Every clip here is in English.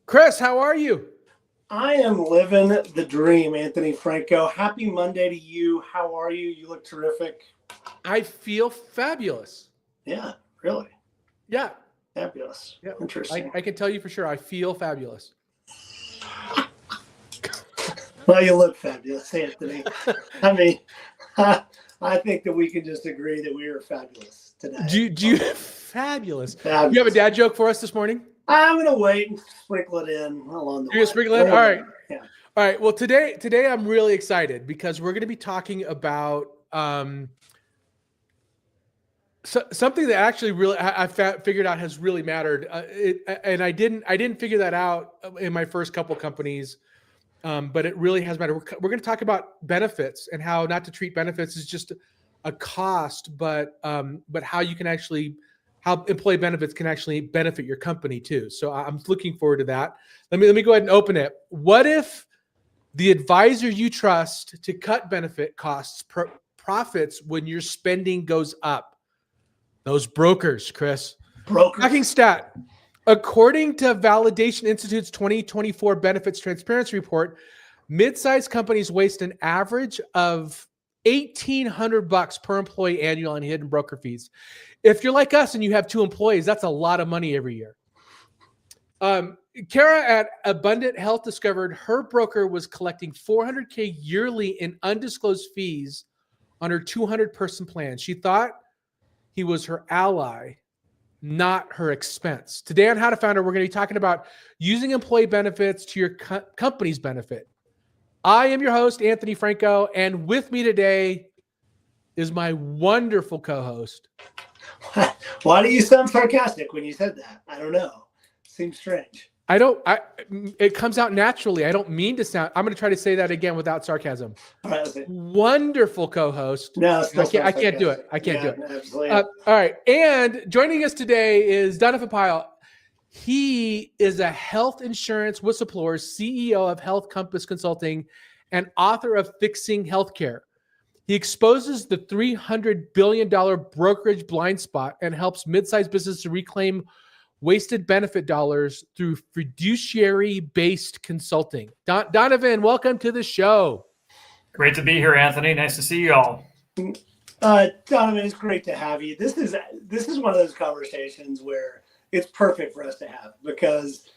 Chris, how are you? I am living the dream, Anthony Franco. Happy Monday to you. How are you? You look terrific. I feel fabulous. Yeah, really? Yeah. Fabulous. Yeah. Interesting. I can tell you for sure. I feel fabulous. Well, you look fabulous, Anthony. I mean, I think that we can just agree that we are fabulous today. Do you fabulous. Fabulous. You have a dad joke for us this morning? I'm going to wait and sprinkle it in along the way. You're going to sprinkle it in? All right. Yeah. All right. Well, today I'm really excited because we're going to be talking about something that actually really I figured out has really mattered. And I didn't figure that out in my first couple companies, but it really has mattered. We're going to talk about benefits and how not to treat benefits as just a cost, but how you can actually how employee benefits can actually benefit your company too. So I'm looking forward to that. Let me go ahead and open it. What if the advisor you trust to cut benefit costs profits when your spending goes up? Those brokers, Chris. Brokers. Shocking stat. According to Validation Institute's 2024 Benefits Transparency Report, mid-sized companies waste an average of $1,800 per employee annual on hidden broker fees. If you're like us and you have 2 employees, that's a lot of money every year. Kara at Abundant Health discovered her broker was collecting $400K yearly in undisclosed fees on her 200-person plan. She thought he was her ally, not her expense. Today on How to Founder, we're going to be talking about using employee benefits to your company's benefit. I am your host, Anthony Franco, and with me today is my wonderful co-host. Why do you sound sarcastic when you said that? I don't know. Seems strange. It comes out naturally. I don't mean to sound. I'm going to try to say that again without sarcasm. All right, okay. Wonderful co-host. No, I can't do it. I can't do it. Absolutely. All right. And joining us today is Donovan Pyle. He is a health insurance whistleblower, CEO of Health Compass Consulting, and author of Fixing Healthcare. He exposes the $300 billion brokerage blind spot and helps mid-sized businesses to reclaim wasted benefit dollars through fiduciary-based consulting. Donovan, welcome to the show. Great to be here, Anthony. Nice to see you all. Donovan, it's great to have you. This is one of those conversations where it's perfect for us to have because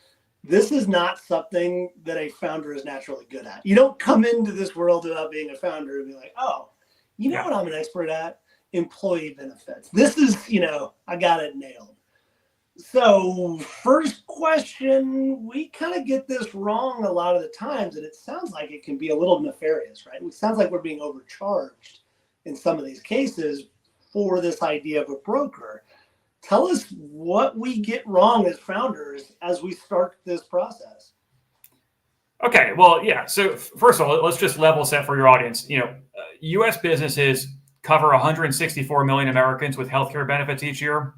this is not something that a founder is naturally good at. You don't come into this world without being a founder and be like, oh, you know what I'm an expert at? Employee benefits. This is, I got it nailed. So first question, we kind of get this wrong a lot of the times, and it sounds like it can be a little nefarious, right? It sounds like we're being overcharged in some of these cases for this idea of a broker. Tell us what we get wrong as founders as we start this process. Okay, well, yeah. So first of all, let's just level set for your audience. U.S. businesses cover 164 million Americans with healthcare benefits each year.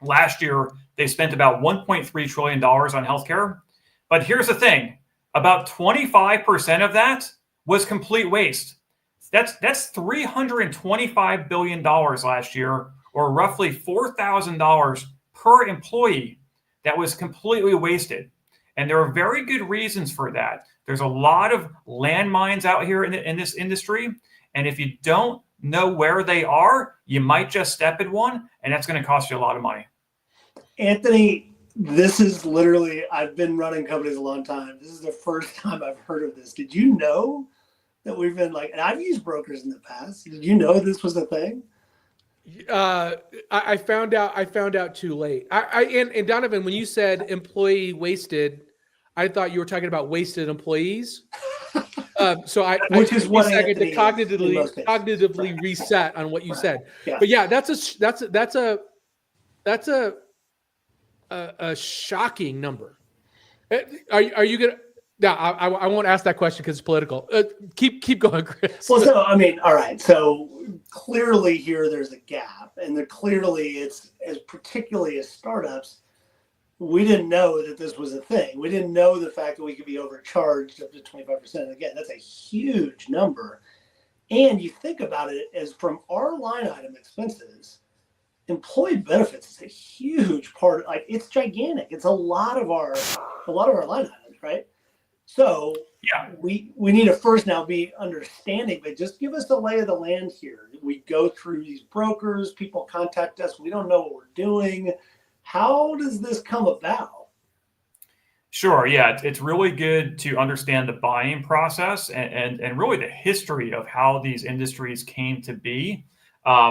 Last year, they spent about $1.3 trillion on healthcare. But here's the thing, about 25% of that was complete waste. That's $325 billion last year, or roughly $4,000 per employee that was completely wasted. And there are very good reasons for that. There's a lot of landmines out here in this industry. And if you don't know where they are, you might just step in one, and that's going to cost you a lot of money. Anthony, this is literally, I've been running companies a long time. This is the first time I've heard of this. Did you know that we've been and I've used brokers in the past. Did you know this was a thing? I found out too late. And Donovan, when you said employee wasted, I thought you were talking about wasted employees. So which is what I to cognitively reset on what you said. Yeah. But yeah, that's a shocking number. Are you gonna? Yeah, I won't ask that question because it's political. Keep going, Chris. Well, so I mean, all right. So clearly here there's a gap, and clearly it's as particularly as startups, we didn't know that this was a thing. We didn't know the fact that we could be overcharged up to 25%. And again, that's a huge number. And you think about it as from our line item expenses, employee benefits is a huge part. Like it's gigantic. It's a lot of our line items, right? So Yeah. we need to first now be understanding, but just give us the lay of the land here. We go through these brokers, people contact us. We don't know what we're doing. How does this come about? Sure. Yeah. It's really good to understand the buying process and really the history of how these industries came to be.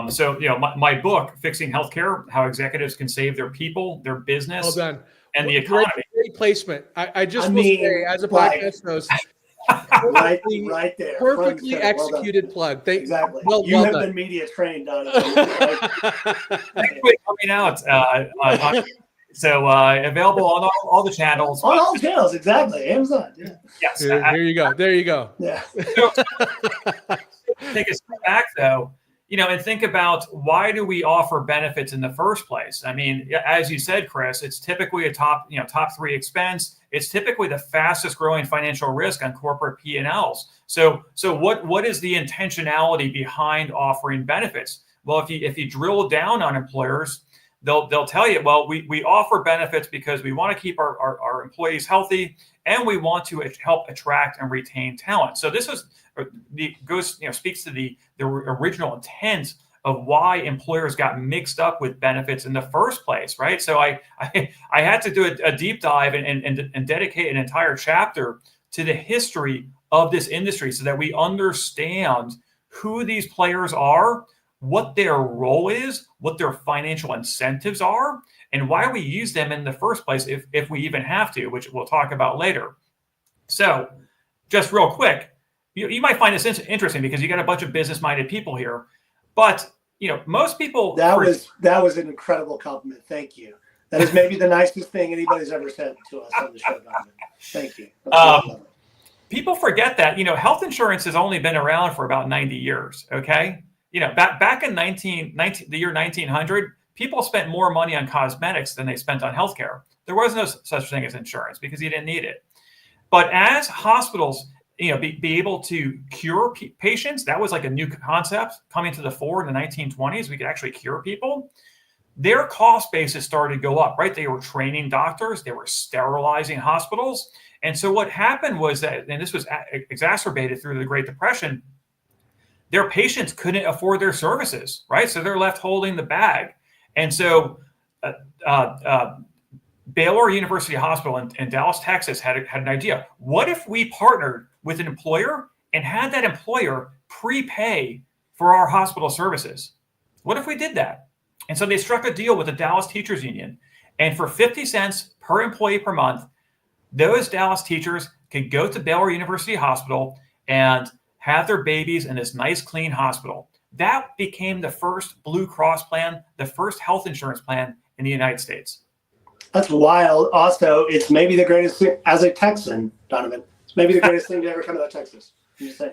So, my book, Fixing Healthcare, How Executives Can Save Their People, Their Business, Well done. and the Economy. Great placement. I just I will mean, say, as a like- podcast host, Right there. perfectly Front and center. executed plug. Exactly. Well You have done. been media trained, Donovan. Thanks for coming out. So available on all the channels. On all channels, exactly. Amazon. Yeah. Yes. Here you go. There you go. Yeah. So, take a step back though, and think about why do we offer benefits in the first place? I mean, as you said, Chris, it's typically a top 3 expense. It's typically the fastest growing financial risk on corporate P&Ls. So what is the intentionality behind offering benefits? Well, if you drill down on employers, they'll tell you, well, we offer benefits because we want to keep our employees healthy and we want to help attract and retain talent. So this speaks to the original intent of why employers got mixed up with benefits in the first place, right? So I had to do a deep dive and dedicate an entire chapter to the history of this industry so that we understand who these players are, what their role is, what their financial incentives are, and why we use them in the first place if we even have to, which we'll talk about later. So just real quick, you might find this interesting because you got a bunch of business-minded people here, but most people. That was an incredible compliment. Thank you. That is maybe the nicest thing anybody's ever said to us on the show, Donovan. Thank you. People forget that health insurance has only been around for about 90 years. Okay, back in the year 1900, people spent more money on cosmetics than they spent on healthcare. There was no such thing as insurance because you didn't need it. But as hospitals be able to cure patients, that was like a new concept coming to the fore in the 1920s. We could actually cure people. Their cost basis started to go up, right? They were training doctors. They were sterilizing hospitals. And so what happened was that, and this was exacerbated through the Great Depression, their patients couldn't afford their services, right? So they're left holding the bag. And so Baylor University Hospital in Dallas, Texas had an idea. What if we partnered with an employer and had that employer prepay for our hospital services? What if we did that? And so they struck a deal with the Dallas Teachers Union. And for 50 cents per employee per month, those Dallas teachers could go to Baylor University Hospital and have their babies in this nice, clean hospital. That became the first Blue Cross plan, the first health insurance plan in the United States. That's wild. Also, it's maybe the greatest thing as a Texan, Donovan. It's maybe the greatest thing to ever come out of Texas.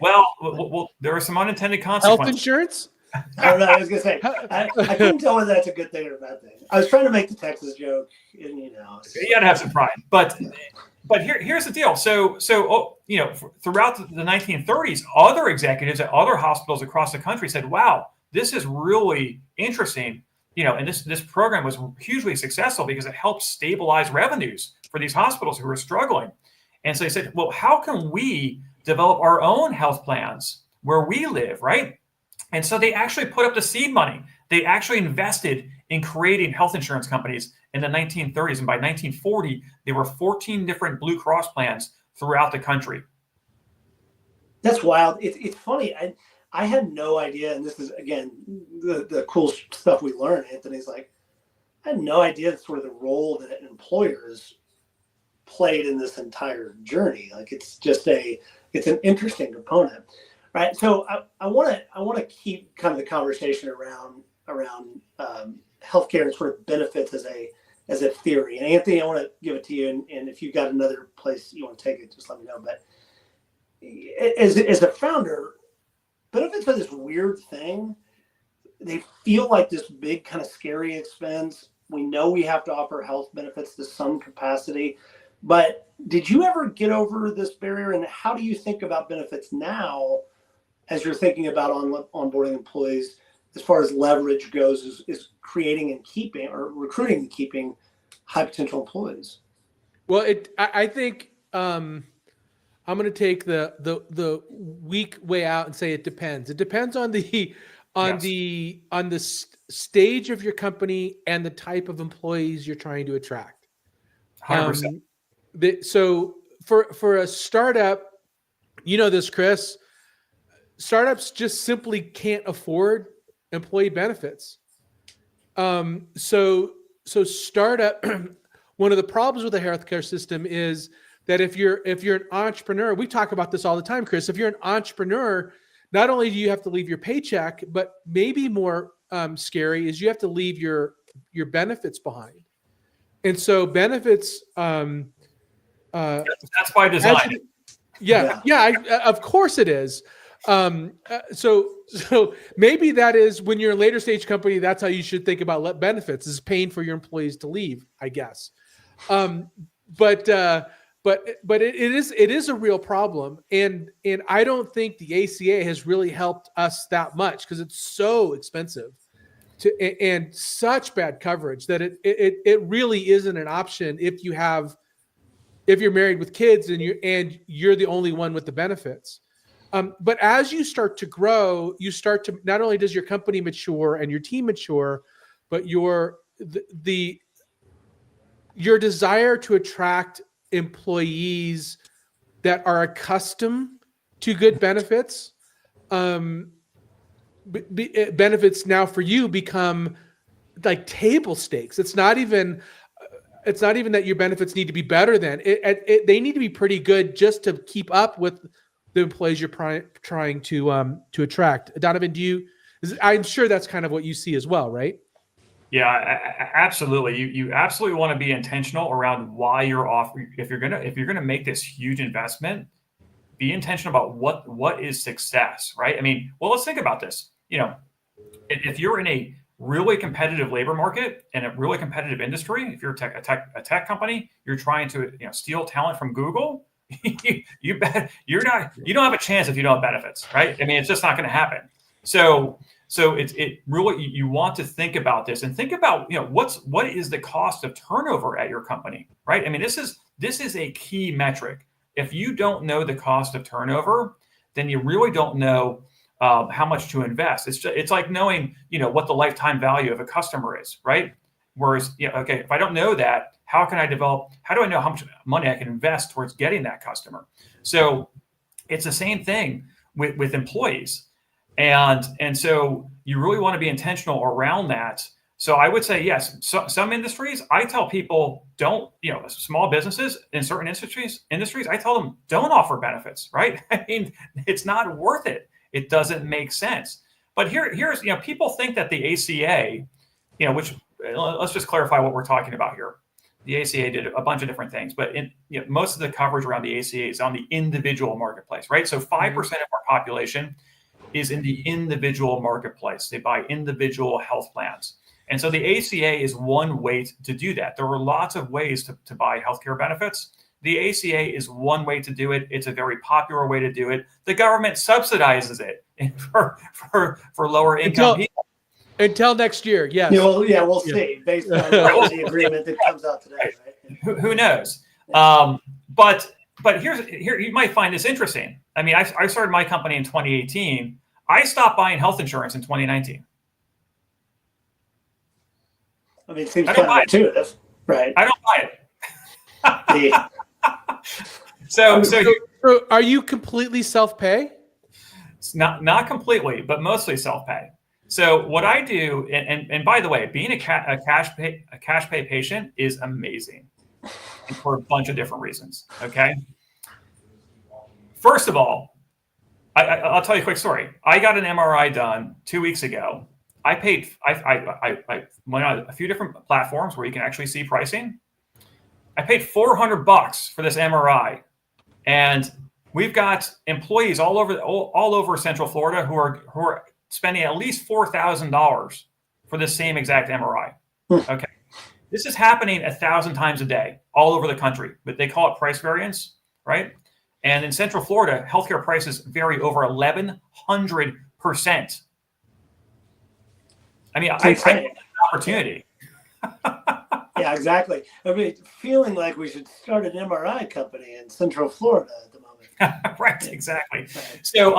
Well, there are some unintended consequences. Health insurance? I don't know. I was gonna say I couldn't tell whether that's a good thing or a bad thing. I was trying to make the Texas joke, and You gotta have some pride. But here's the deal. So throughout the 1930s, other executives at other hospitals across the country said, "Wow, this is really interesting." And this program was hugely successful because it helped stabilize revenues for these hospitals who were struggling. And so they said, well, how can we develop our own health plans where we live, right? And so they actually put up the seed money. They actually invested in creating health insurance companies in the 1930s. And by 1940, there were 14 different Blue Cross plans throughout the country. That's wild. It's funny. I had no idea, and this is, again, the cool stuff we learn, Anthony's like, I had no idea sort of the role that employers played in this entire journey. Like it's an interesting component, right? So I want to keep kind of the conversation around healthcare and sort of benefits as as a theory. And Anthony, I want to give it to you. And if you've got another place you want to take it, just let me know. But as a founder, benefits are this weird thing. They feel like this big kind of scary expense. We know we have to offer health benefits to some capacity, but did you ever get over this barrier? And how do you think about benefits now as you're thinking about onboarding employees as far as leverage goes, is creating and keeping or recruiting and keeping high potential employees? Well, I think I'm going to take the weak way out and say it depends. It depends on the stage of your company and the type of employees you're trying to attract. 100%. So for a startup, you know this, Chris, startups just simply can't afford employee benefits. So startup, one of the problems with the healthcare system is that if you're an entrepreneur, we talk about this all the time, Chris, if you're an entrepreneur, not only do you have to leave your paycheck, but maybe more scary is you have to leave your benefits behind. And so benefits, that's by design. Of course it is. So maybe that is when you're a later stage company, that's how you should think about benefits, is paying for your employees to leave, I guess. But it is a real problem, and I don't think the ACA has really helped us that much because it's so expensive and such bad coverage that it really isn't an option if you're married with kids and you're the only one with the benefits. But as you start to grow, you start to, not only does your company mature and your team mature, but your desire to attract employees that are accustomed to good benefits, benefits now for you become like table stakes. It's not even that your benefits need to be better than they need to be pretty good just to keep up with the employees you're trying to attract. Donovan, I'm sure that's kind of what you see as well, right? Yeah, absolutely. You absolutely want to be intentional around why you're offering. If you're gonna make this huge investment, be intentional about what is success, right? I mean, well, let's think about this. If you're in a really competitive labor market and a really competitive industry, if you're a tech company, you're trying to steal talent from Google. You bet you don't have a chance if you don't have benefits, right? I mean, it's just not going to happen. So it really, you want to think about this and think about what is the cost of turnover at your company, right? I mean, this is a key metric. If you don't know the cost of turnover, then you really don't know how much to invest. It's like knowing what the lifetime value of a customer is, right? Whereas okay, if I don't know that, how do I know how much money I can invest towards getting that customer? So it's the same thing with employees. And so you really want to be intentional around that. So I would say, yes, some industries, I tell people small businesses in certain industries, I tell them don't offer benefits, right? I mean, it's not worth it. It doesn't make sense. But here's, people think that the ACA, which let's just clarify what we're talking about here. The ACA did a bunch of different things, but most of the coverage around the ACA is on the individual marketplace, right? So 5% of our population is in the individual marketplace. They buy individual health plans. And so the ACA is one way to do that. There are lots of ways to buy healthcare benefits. The ACA is one way to do it. It's a very popular way to do it. The government subsidizes it for lower income people. Until next year, yes. We'll see based on the agreement that comes out today. Right? Who knows? But here you might find this interesting. I mean, I started my company in 2018. I stopped buying health insurance in 2019. I mean, it seems counterintuitive, right? I don't buy it. So are you completely self-pay? It's not completely, but mostly self-pay. So what I do, and by the way, being a cash pay patient is amazing for a bunch of different reasons. Okay. First of all, I'll tell you a quick story. I got an MRI done 2 weeks ago. I went on a few different platforms where you can actually see pricing. I paid $400 for this MRI, and we've got employees all over Central Florida who are spending at least $4,000 for the same exact MRI. Okay, this is happening 1,000 times a day all over the country, but they call it price variance, right? And in Central Florida, healthcare prices vary over 1,100%. I mean, I get an opportunity. Yeah, exactly. I mean, feeling like we should start an MRI company in Central Florida at the moment. Right, exactly. Right. So,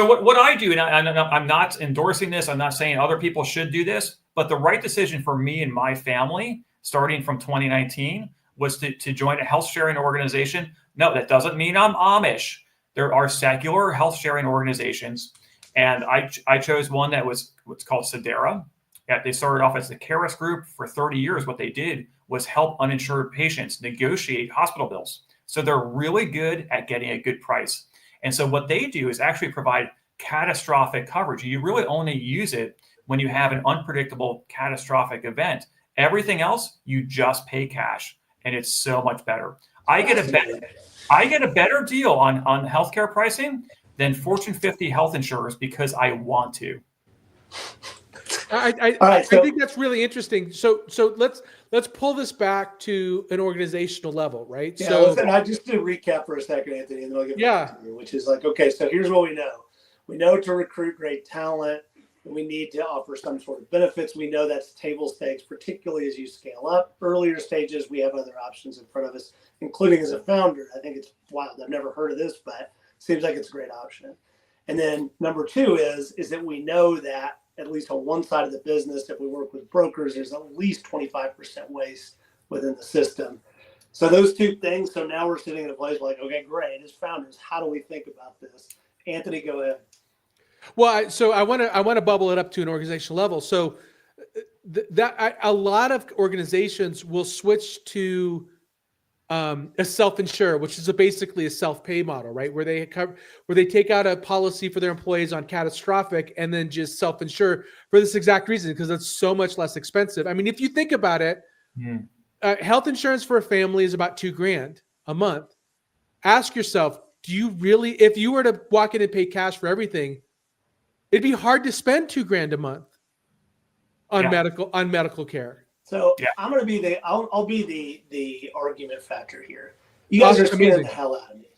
what I do, and I'm not endorsing this, I'm not saying other people should do this, but the right decision for me and my family, starting from 2019, was to join a health sharing organization. No, that doesn't mean I'm Amish. There are secular health sharing organizations, and I chose one that was what's called Sedera. Yeah, they started off as the Caris Group. For 30 years. What they did was help uninsured patients negotiate hospital bills. So they're really good at getting a good price. And so what they do is actually provide catastrophic coverage. You really only use it when you have an unpredictable catastrophic event. Everything else, you just pay cash, and it's so much better. I get a better deal on healthcare pricing than Fortune 50 health insurers because I want to. I think that's really interesting. So let's pull this back to an organizational level, right? Yeah. So just to recap for a second, Anthony, and then I'll get back to you, which is like, okay, so here's what we know. We know to recruit great talent, and we need to offer some sort of benefits. We know that's table stakes, particularly as you scale up. Earlier stages, we have other options in front of us, including as a founder. I think it's wild. I've never heard of this, but it seems like it's a great option. And then number two is that we know that at least on one side of the business, if we work with brokers, there's at least 25% waste within the system. So those two things. So now we're sitting in a place like, okay, great. As founders, how do we think about this? Anthony, go ahead. Well, so I want to bubble it up to an organizational level. So a lot of organizations will switch to a self-insure, which is basically a self-pay model, right? Where they take out a policy for their employees on catastrophic and then just self-insure for this exact reason, because it's so much less expensive. I mean, if you think about it, health insurance for a family is about $2,000 a month. Ask yourself, do you really, if you were to walk in and pay cash for everything, it'd be hard to spend $2,000 a month on medical care. So I'm going to be I'll be the argument factor here. You guys are scaring the hell out of me.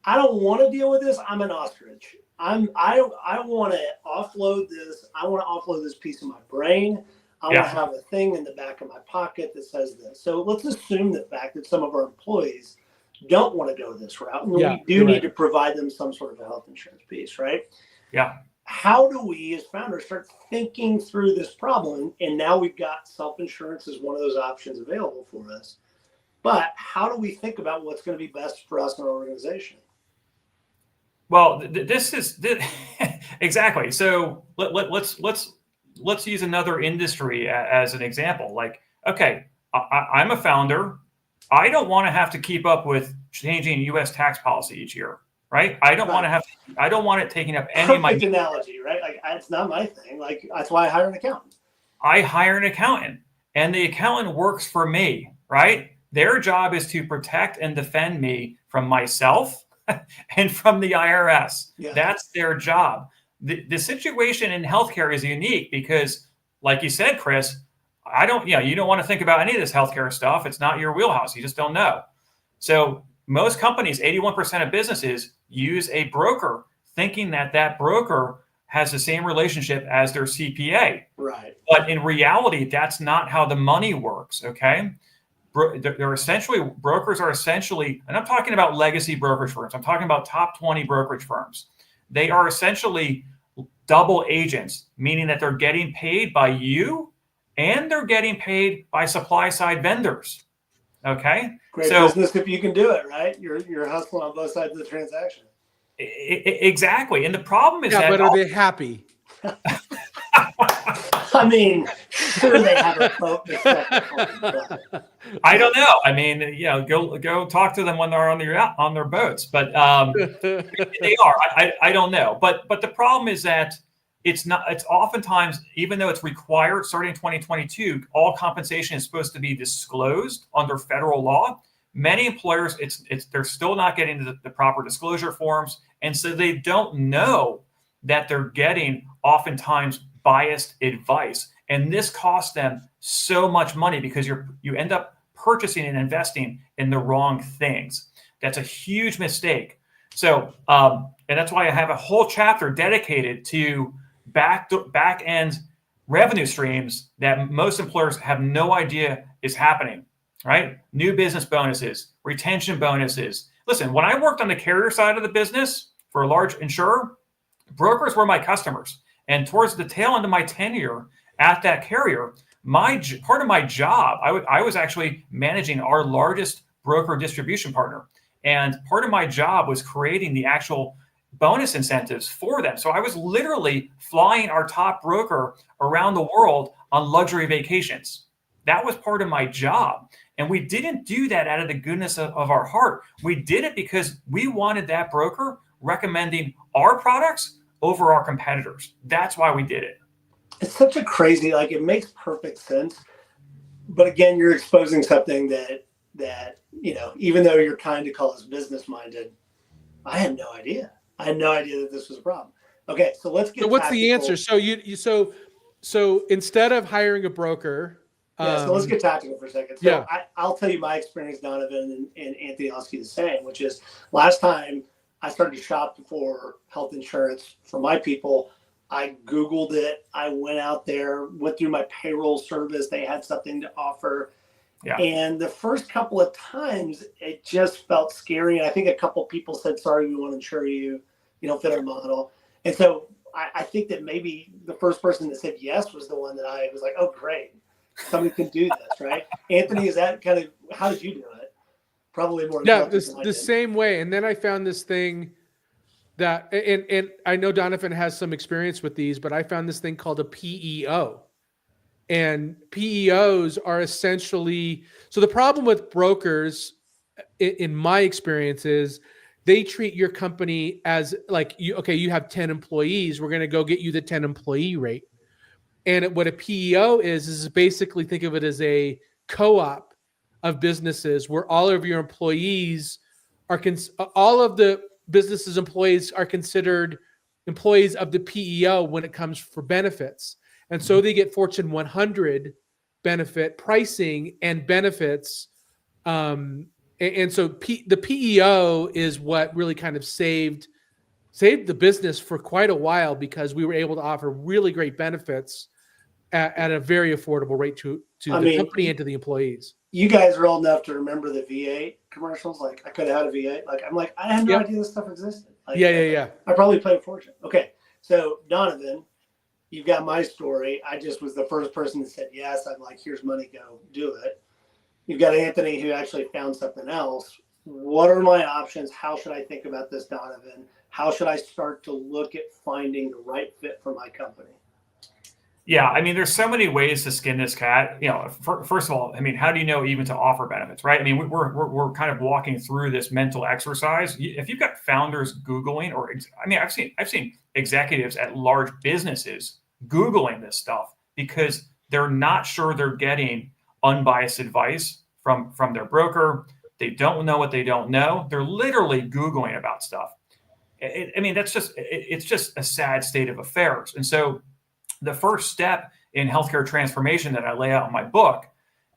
I don't want to deal with this. I'm an ostrich. I want to offload this. I want to offload this piece of my brain. I want to have a thing in the back of my pocket that says this. So let's assume the fact that some of our employees don't want to go this route, and we do need to provide them some sort of a health insurance piece, right? Yeah. How do we as founders start thinking through this problem? And now we've got self-insurance as one of those options available for us. But how do we think about what's going to be best for us in our organization? Well, this is exactly. So let's use another industry as an example. Like, okay, I'm a founder. I don't want to have to keep up with changing U.S. tax policy each year. Right. I don't want to I don't want it taking up any of my analogy, right? Like, it's not my thing. Like, that's why I hire an accountant. I hire an accountant, and the accountant works for me, right? Their job is to protect and defend me from myself and from the IRS. Yeah. That's their job. The situation in healthcare is unique because, like you said, Chris, you don't want to think about any of this healthcare stuff. It's not your wheelhouse. You just don't know. So most companies, 81% of businesses, use a broker, thinking that broker has the same relationship as their CPA. Right. But in reality, that's not how the money works. Okay. Brokers are essentially, and I'm talking about legacy brokerage firms. I'm talking about top 20 brokerage firms. They are essentially double agents, meaning that they're getting paid by you and they're getting paid by supply side vendors. Okay. Great business if you can do it, right? You're hustling on both sides of the transaction. Exactly. And the problem is that. But are they happy? I mean, sure they have a boat. I don't know. I mean, go talk to them when they're on their boats, but they are. I don't know. But the problem is that it's oftentimes, even though it's required starting in 2022, all compensation is supposed to be disclosed under federal law. Many employers, they're still not getting the proper disclosure forms. And so they don't know that they're getting oftentimes biased advice. And this costs them so much money because you end up purchasing and investing in the wrong things. That's a huge mistake. So, and that's why I have a whole chapter dedicated to back end revenue streams that most employers have no idea is happening, right? New business bonuses, retention bonuses. Listen, when I worked on the carrier side of the business for a large insurer, brokers were my customers. And towards the tail end of my tenure at that carrier, part of my job, I was actually managing our largest broker distribution partner. And part of my job was creating the actual bonus incentives for them. So I was literally flying our top broker around the world on luxury vacations. That was part of my job. And we didn't do that out of the goodness of our heart. We did it because we wanted that broker recommending our products over our competitors. That's why we did it. It's such a crazy, like, it makes perfect sense. But again, you're exposing something that, even though you're kind to call us business minded, I had no idea. I had no idea that this was a problem. Okay, so let's get. So what's the answer? So so instead of hiring a broker. So let's get tactical for a second. So yeah. I'll tell you my experience, Donovan, and Anthony, I'll ask you the same, which is last time I started to shop for health insurance for my people, I Googled it. I went out there, went through my payroll service. They had something to offer. Yeah. And the first couple of times, it just felt scary. And I think a couple of people said, sorry, we won't insure you. You don't fit our model. And so I think that maybe the first person that said yes was the one that I was like, oh, great. Somebody can do this, right? Anthony, is that kind of, how did you do it? Probably more. Yeah, the same way. And then I found this thing that, and I know Donovan has some experience with these, but I found this thing called a PEO. And PEOs are essentially, so the problem with brokers, in my experience, is they treat your company as like, you have 10 employees. We're going to go get you the 10 employee rate. And what a PEO is basically, think of it as a co-op of businesses where all of your employees are, all of the business's employees are considered employees of the PEO when it comes for benefits. And so they get Fortune 100 benefit pricing and benefits. And so the PEO is what really kind of saved the business for quite a while, because we were able to offer really great benefits at a very affordable rate to the company and to the employees. You guys are old enough to remember the VA commercials. Like, I could have had a VA. Like, I'm like, I had no idea this stuff existed. Like, yeah. I probably paid a fortune. Okay. So Donovan, you've got my story. I just was the first person that said yes. I'm like, here's money, go do it. You've got Anthony, who actually found something else. What are my options? How should I think about this, Donovan? How should I start to look at finding the right fit for my company? Yeah, I mean, there's so many ways to skin this cat. First of all, I mean, how do you know even to offer benefits, right? I mean, we're kind of walking through this mental exercise. If you've got founders Googling, I've seen executives at large businesses Googling this stuff because they're not sure they're getting unbiased advice from their broker. They don't know what they don't know. They're literally Googling about stuff. It's just a sad state of affairs. And so the first step in healthcare transformation that I lay out in my book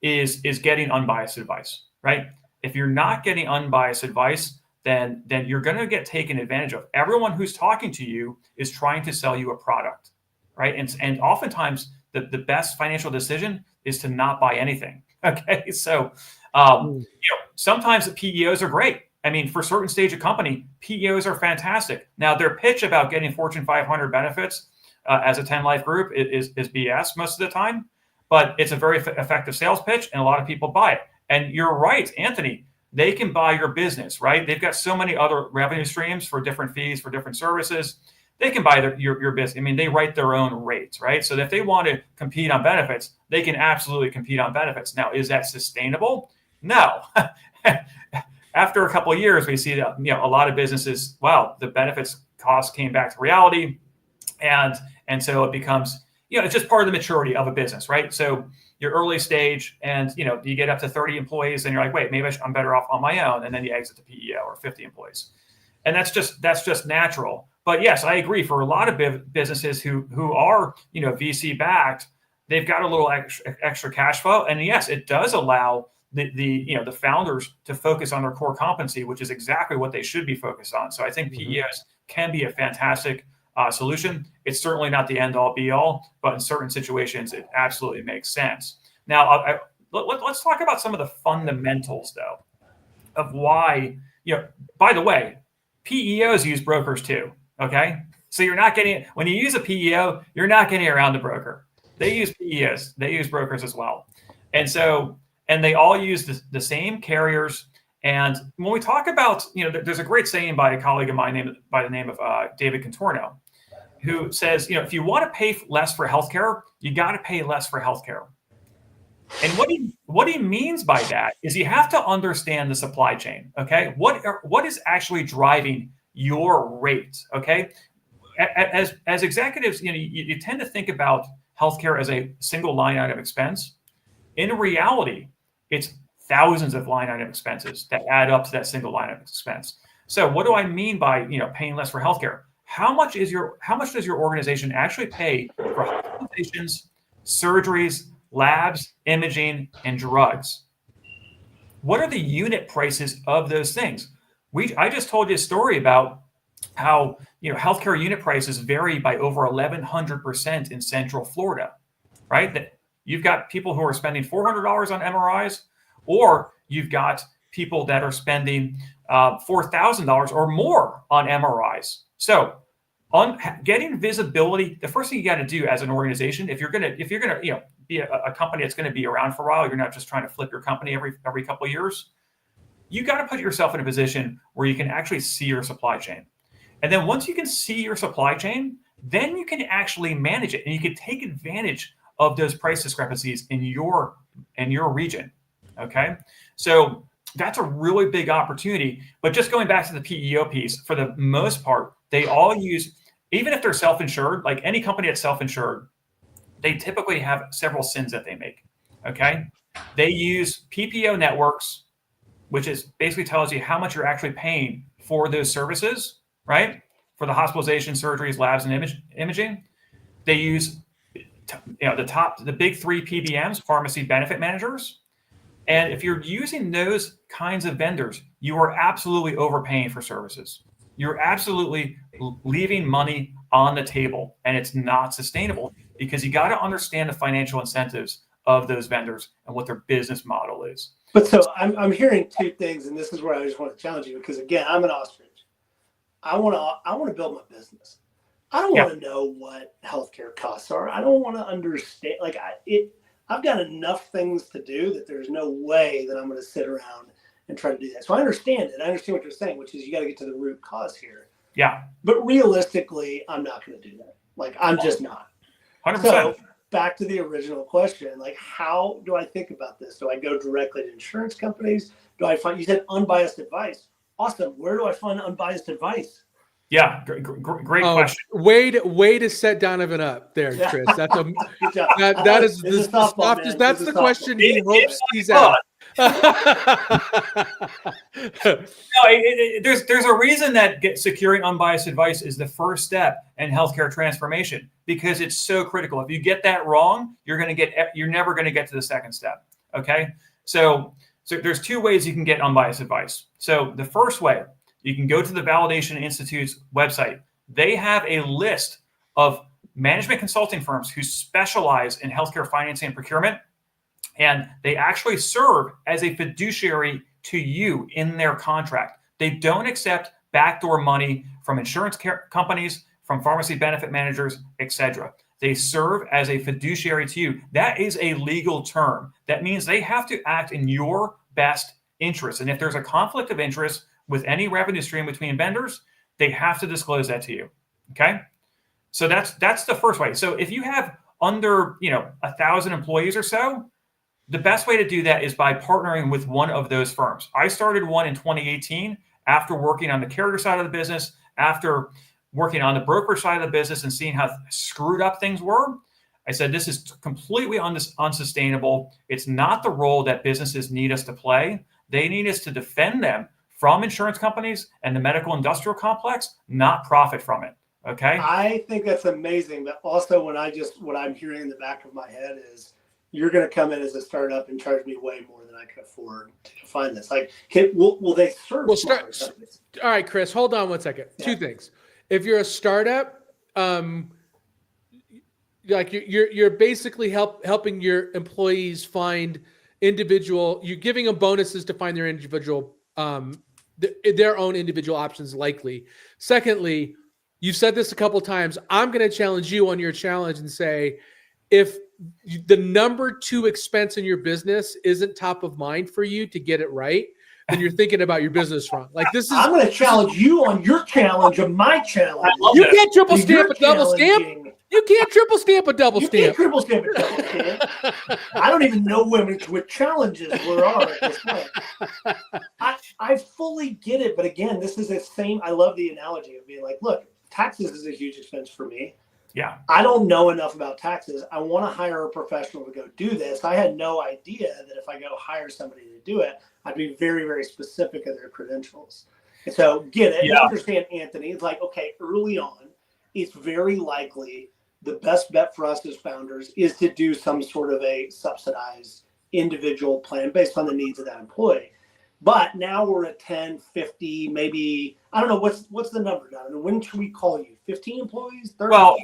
is getting unbiased advice, right? If you're not getting unbiased advice, then you're going to get taken advantage of. Everyone who's talking to you is trying to sell you a product, right? And oftentimes the best financial decision is to not buy anything. Okay, so sometimes the PEOs are great. I mean, for a certain stage of company, PEOs are fantastic. Now, their pitch about getting Fortune 500 benefits as a 10-life group is BS most of the time, but it's a very effective sales pitch, and a lot of people buy it. And you're right, Anthony, they can buy your business, right? They've got so many other revenue streams for different fees, for different services. They can buy your business. I mean, they write their own rates, right? So if they want to compete on benefits, they can absolutely compete on benefits. Now, is that sustainable? No. After a couple of years, we see that a lot of businesses, wow, the benefits cost came back to reality. And And so it becomes, it's just part of the maturity of a business, right? So you're early stage and, you get up to 30 employees and you're like, wait, maybe I'm better off on my own. And then you exit to PEO or 50 employees. And that's just natural. But yes, I agree. For a lot of businesses who are, VC backed, they've got a little extra cash flow. And yes, it does allow the founders to focus on their core competency, which is exactly what they should be focused on. So I think PEOs can be a fantastic solution. It's certainly not the end all be all, but in certain situations, it absolutely makes sense. Now, let's talk about some of the fundamentals, though, of why, by the way, PEOs use brokers too. Okay. So you're not getting, when you use a PEO, you're not getting around the broker. They use PEOs, they use brokers as well. And they all use the same carriers. And when we talk about, there's a great saying by a colleague of mine by the name of David Contorno, who says, if you want to pay less for healthcare, you got to pay less for healthcare. And what he means by that is you have to understand the supply chain. Okay, what is actually driving your rate? Okay, as executives, you tend to think about healthcare as a single line item expense. In reality, it's thousands of line item expenses that add up to that single line item expense. So what do I mean by paying less for healthcare? How much does your organization actually pay for hospitalizations, surgeries, labs, imaging, and drugs? What are the unit prices of those things? I just told you a story about how healthcare unit prices vary by over 1,100% in Central Florida, right? That you've got people who are spending $400 on MRIs, or you've got people that are spending $4,000 or more on MRIs. So, on getting visibility, the first thing you got to do as an organization, if you're gonna be a company that's going to be around for a while, you're not just trying to flip your company every couple of years. You got to put yourself in a position where you can actually see your supply chain, and then once you can see your supply chain, then you can actually manage it, and you can take advantage of those price discrepancies in your region. Okay, so that's a really big opportunity. But just going back to the PEO piece, for the most part, they all use, even if they're self-insured, like any company that's self-insured, they typically have several sins that they make. Okay, they use PPO networks, which is basically tells you how much you're actually paying for those services, right? For the hospitalization, surgeries, labs, and imaging. They use the big three PBMs, pharmacy benefit managers. And if you're using those kinds of vendors, you are absolutely overpaying for services. You're absolutely leaving money on the table, and it's not sustainable because you got to understand the financial incentives of those vendors and what their business model is. But so I'm hearing two things, and this is where I just want to challenge you because again, I'm an ostrich. I want to build my business. I don't want to know what healthcare costs are. I don't want to understand. I've got enough things to do that there's no way that I'm going to sit around and try to do that. So I understand it. I understand what you're saying, which is you got to get to the root cause here. Yeah. But realistically, I'm not going to do that. I'm just not. 100%. So back to the original question, how do I think about this? Do I go directly to insurance companies? Do I find, you said unbiased advice. Awesome. Where do I find unbiased advice? Yeah, great question. Way to set Donovan up there, Chris. That's that is the softest. That's the question he hopes he's asked. There's a reason that securing unbiased advice is the first step in healthcare transformation because it's so critical. If you get that wrong, you're never going to get to the second step. Okay, so there's two ways you can get unbiased advice. So the first way, you can go to the Validation Institute's website. They have a list of management consulting firms who specialize in healthcare financing and procurement, and they actually serve as a fiduciary to you in their contract. They don't accept backdoor money from insurance companies, from pharmacy benefit managers, etc. They serve as a fiduciary to you. That is a legal term. That means they have to act in your best interest. And if there's a conflict of interest with any revenue stream between vendors, they have to disclose that to you. Okay, so that's the first way. So if you have under 1,000 employees or so, the best way to do that is by partnering with one of those firms. I started one in 2018 after working on the carrier side of the business, after working on the brokerage side of the business and seeing how screwed up things were, I said, this is completely unsustainable. It's not the role that businesses need us to play. They need us to defend them from insurance companies and the medical industrial complex, not profit from it. Okay. I think that's amazing. But also what I'm hearing in the back of my head is you're going to come in as a startup and charge me way more than I can afford to find this. Like, will they serve? All right, Chris, hold on one second. Yeah. Two things. If you're a startup, like you're basically helping your employees find you're giving them bonuses to find their individual, their own individual options likely. Secondly, you've said this a couple of times. I'm going to challenge you on your challenge and say, if the number 2 expense in your business isn't top of mind for you to get it right, then you're thinking about your business wrong. Like this is. I'm going to challenge you on your challenge of my challenge. You can't triple stamp a double stamp. You can't triple stamp a double stamp. You can't triple stamp a double stamp. I don't even know women with challenges there are at this point. I fully get it, but again, this is the same. I love the analogy of being like, look, taxes is a huge expense for me. Yeah. I don't know enough about taxes. I want to hire a professional to go do this. I had no idea that if I go hire somebody to do it, I'd be very, very specific of their credentials. And so get it. Yeah. I understand, Anthony. It's like, okay, early on, it's very likely the best bet for us as founders is to do some sort of a subsidized individual plan based on the needs of that employee. But now we're at 10, 50, maybe, I don't know, what's the number, Donovan? When should we call you? 15 employees? 30? Well,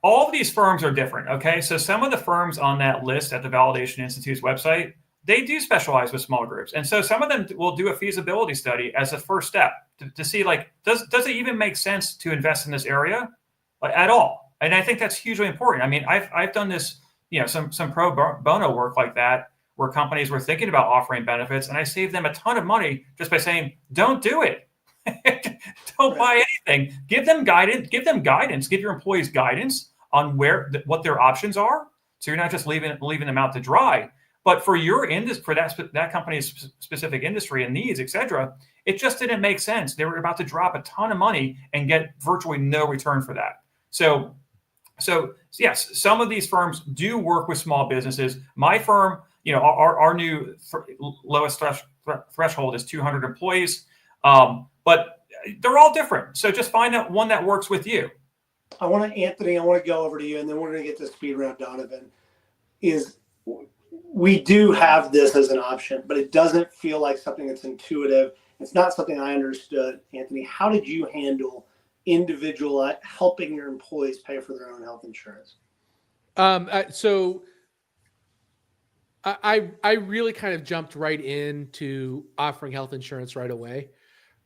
all of these firms are different, okay? So some of the firms on that list at the Validation Institute's website, they do specialize with small groups. And so some of them will do a feasibility study as a first step to see, like, does it even make sense to invest in this area at all? And I think that's hugely important. I mean, I've done this, some pro bono work like that, where companies were thinking about offering benefits, and I saved them a ton of money just by saying, don't do it. Don't buy anything. Give them guidance. Give your employees guidance on what their options are. So you're not just leaving them out to dry. But for your industry, for that company's specific industry and needs, et cetera, it just didn't make sense. They were about to drop a ton of money and get virtually no return for that. So yes, some of these firms do work with small businesses. My firm, our new lowest threshold is 200 employees, but they're all different. So just find out one that works with you. Anthony, I want to go over to you, and then we're going to get to speed around Donovan. We do have this as an option, but it doesn't feel like something that's intuitive. It's not something I understood. Anthony, how did you handle individual helping your employees pay for their own health insurance? So I really kind of jumped right into offering health insurance right away.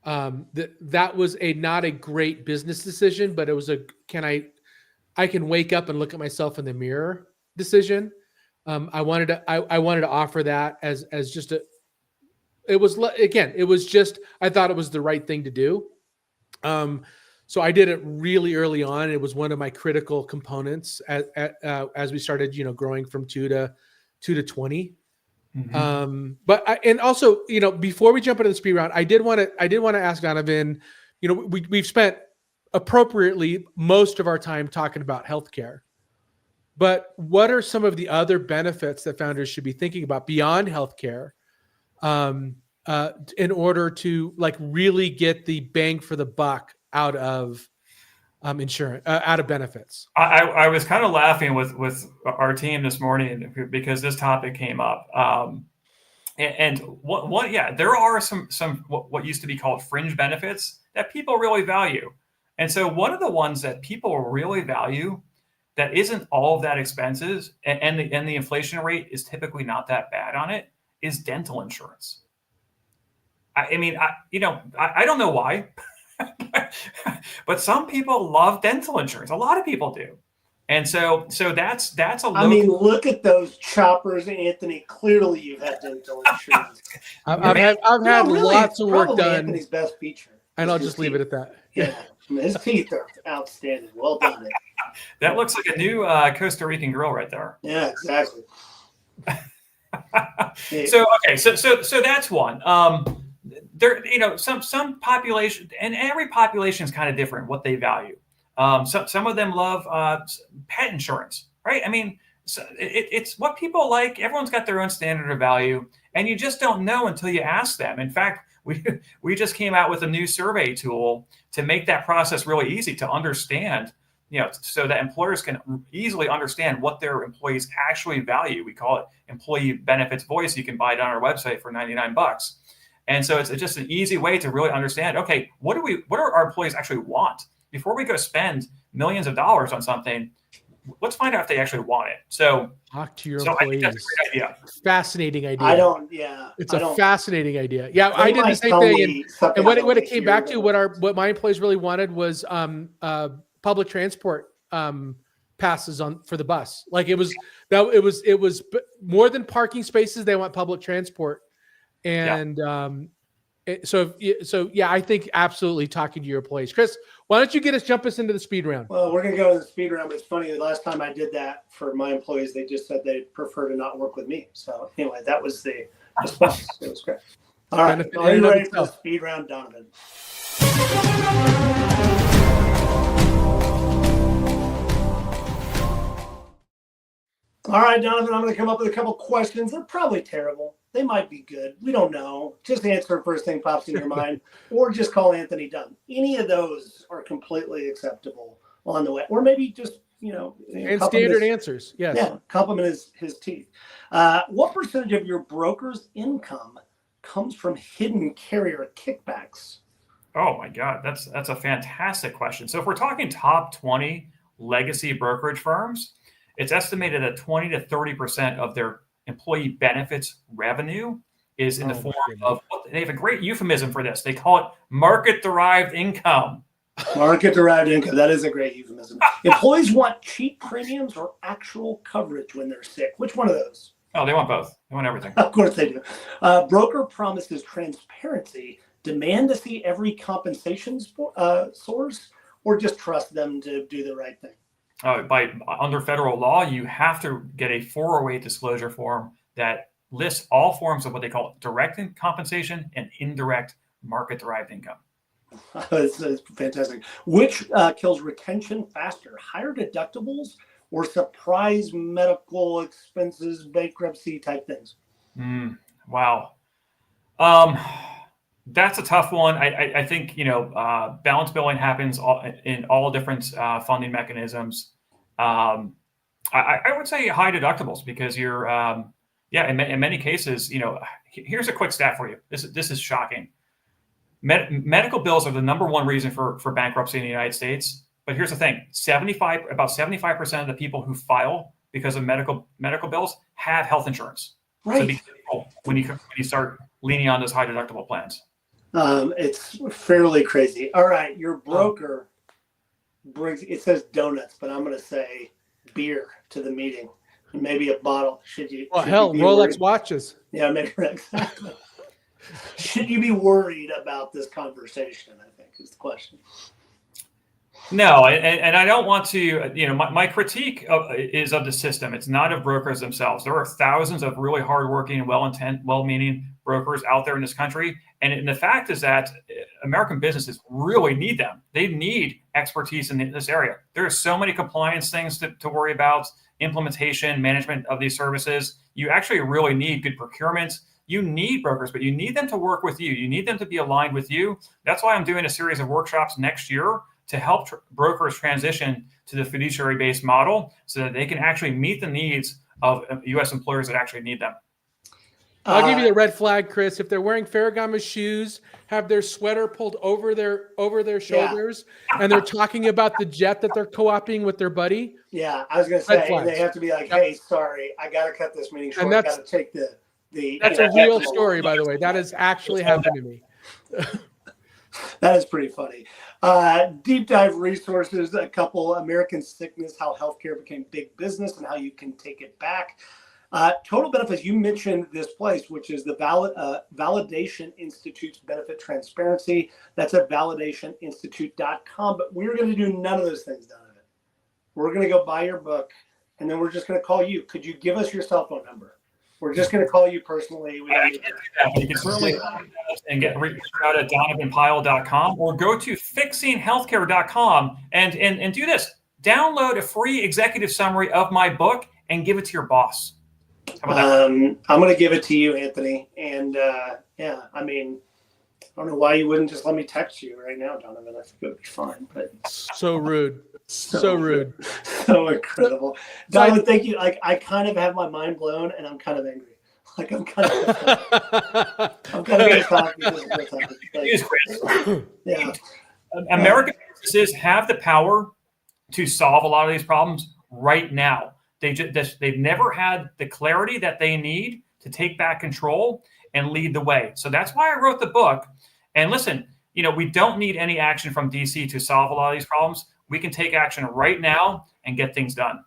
That was not a great business decision, but it was I can wake up and look at myself in the mirror decision. I wanted to offer that as just I thought it was the right thing to do. So I did it really early on. It was one of my critical components as we started, growing from 2 to 20. Mm-hmm. Before we jump into the speed round, I did want to ask Donovan, we've spent appropriately most of our time talking about healthcare, but what are some of the other benefits that founders should be thinking about beyond healthcare, in order to really get the bang for the buck out of insurance, out of benefits? I was kind of laughing with our team this morning because this topic came up. There are some what used to be called fringe benefits that people really value. And so one of the ones that people really value that isn't all of that expenses and the inflation rate is typically not that bad on it is dental insurance. I don't know why. But some people love dental insurance. A lot of people do. And so that's a look at those choppers, Anthony. Clearly you've had dental insurance. I've had lots of work done. Anthony's best feature. And I'll just leave it at that. Yeah. His teeth are outstanding. Well done. That looks like a new Costa Rican grill right there. Yeah, exactly. So that's one. there, some population, and every population is kind of different what they value. Some of them love pet insurance, right? I mean, so it's what people like. Everyone's got their own standard of value, and you just don't know until you ask them. In fact, we just came out with a new survey tool to make that process really easy to understand, so that employers can easily understand what their employees actually value. We call it Employee Benefits Voice. You can buy it on our website for $99. And so it's just an easy way to really understand, okay, what do our employees actually want? Before we go spend millions of dollars on something, let's find out if they actually want it. So talk to your employees. I think that's a great idea. Fascinating idea. It's a fascinating idea. Yeah, I did the same thing. And what it came back to, what my employees really wanted was public transport passes for the bus. Like it was more than parking spaces. They want public transport. And so I think absolutely talking to your employees. Chris, why don't you jump us into the speed round? Well, we're going to go to the speed round, but it's funny. The last time I did that for my employees, they just said they'd prefer to not work with me. So anyway, that was the response. It was great. All right. Are you ready for the speed round, Donovan? All right, Donovan, I'm going to come up with a couple questions. They're probably terrible. They might be good. We don't know. Just answer the first thing pops in your mind, or just call Anthony Dunn. Any of those are completely acceptable on the way. Or maybe just, and standard answers. Yes. Yeah, compliment his teeth. What percentage of your broker's income comes from hidden carrier kickbacks? Oh my God, that's a fantastic question. So if we're talking top 20 legacy brokerage firms, it's estimated that 20 to 30% of their employee benefits revenue is in the form of, they have a great euphemism for this. They call it market-derived income. Market-derived income. That is a great euphemism. Employees want cheap premiums or actual coverage when they're sick. Which one of those? Oh, they want both. They want everything. Of course they do. Broker promises transparency. Demand to see every compensation source, or just trust them to do the right thing? Under federal law, you have to get a 408 disclosure form that lists all forms of what they call direct compensation and indirect market-derived income. That's fantastic. Which kills retention faster, higher deductibles or surprise medical expenses, bankruptcy type things? Wow. That's a tough one. I think, balance billing happens in all different funding mechanisms. I would say high deductibles because you're, in many cases, here's a quick stat for you. This is shocking. Medical bills are the number one reason for bankruptcy in the United States. But here's the thing: about 75% of the people who file because of medical bills have health insurance. Right. So be careful when you start leaning on those high deductible plans. It's fairly crazy. All right, your broker brings, it says donuts, but I'm going to say beer to the meeting, maybe a bottle. Should you? Well, hell, Rolex watches. Yeah, maybe exactly. Should you be worried about this conversation? I think is the question. No, and I don't want to, my critique is of the system. It's not of brokers themselves. There are thousands of really hardworking, well-meaning brokers out there in this country. And the fact is that American businesses really need them. They need expertise in this area. There are so many compliance things to worry about, implementation, management of these services. You actually really need good procurement. You need brokers, but you need them to work with you. You need them to be aligned with you. That's why I'm doing a series of workshops next year to help brokers transition to the fiduciary-based model so that they can actually meet the needs of U.S. employers that actually need them. I'll give you the red flag, Chris. If they're wearing Ferragamo shoes, have their sweater pulled over their shoulders, and they're talking about the jet that they're co-opting with their buddy. Yeah, I was going to say, they have to be like, hey, sorry, I got to cut this meeting short. I got to take the. That's a real story, by the way. That has actually happened to me. That is pretty funny. Deep dive resources, a couple: American Sickness, how healthcare became big business and how you can take it back. Total Benefits, you mentioned this place, which is the Validation Institute's Benefit Transparency. That's at validationinstitute.com. But we're going to do none of those things, Donovan. We're going to go buy your book, and then we're just going to call you. Could you give us your cell phone number? We're just going to call you personally. We don't I need can't do that, but you can certainly and reach out at donovanpyle.com or go to fixinghealthcare.com and do this. Download a free executive summary of my book and give it to your boss. How about that? I'm going to give it to you, Anthony. And yeah, I mean, I don't know why you wouldn't just let me text you right now, Donovan. I think it would be fine. But So rude. So rude. So incredible. Donovan, thank you. Like, I kind of have my mind blown and I'm kind of angry. Like, I'm kind of going to talk because of what's happening. Here's Chris. Yeah. American businesses have the power to solve a lot of these problems right now. They've never had the clarity that they need to take back control and lead the way. So that's why I wrote the book. And listen, we don't need any action from DC to solve a lot of these problems. We can take action right now and get things done.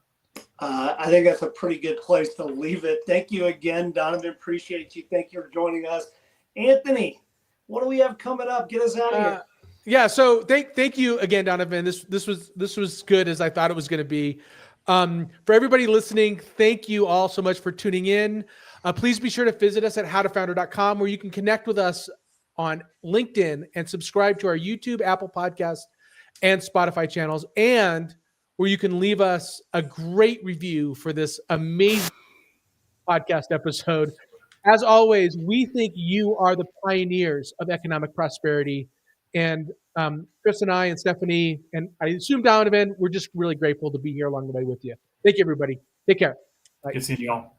I think that's a pretty good place to leave it. Thank you again, Donovan. Appreciate you. Thank you for joining us. Anthony, what do we have coming up? Get us out of here. Yeah. So thank you again, Donovan. This was good as I thought it was going to be. For everybody listening, thank you all so much for tuning in. Please be sure to visit us at howtofounder.com, where you can connect with us on LinkedIn and subscribe to our YouTube, Apple Podcasts, and Spotify channels, and where you can leave us a great review for this amazing podcast episode. As always, we think you are the pioneers of economic prosperity. And Chris and I and Stephanie, and I assume Donovan, we're just really grateful to be here along the way with you. Thank you, everybody. Take care. Bye. Good seeing you all.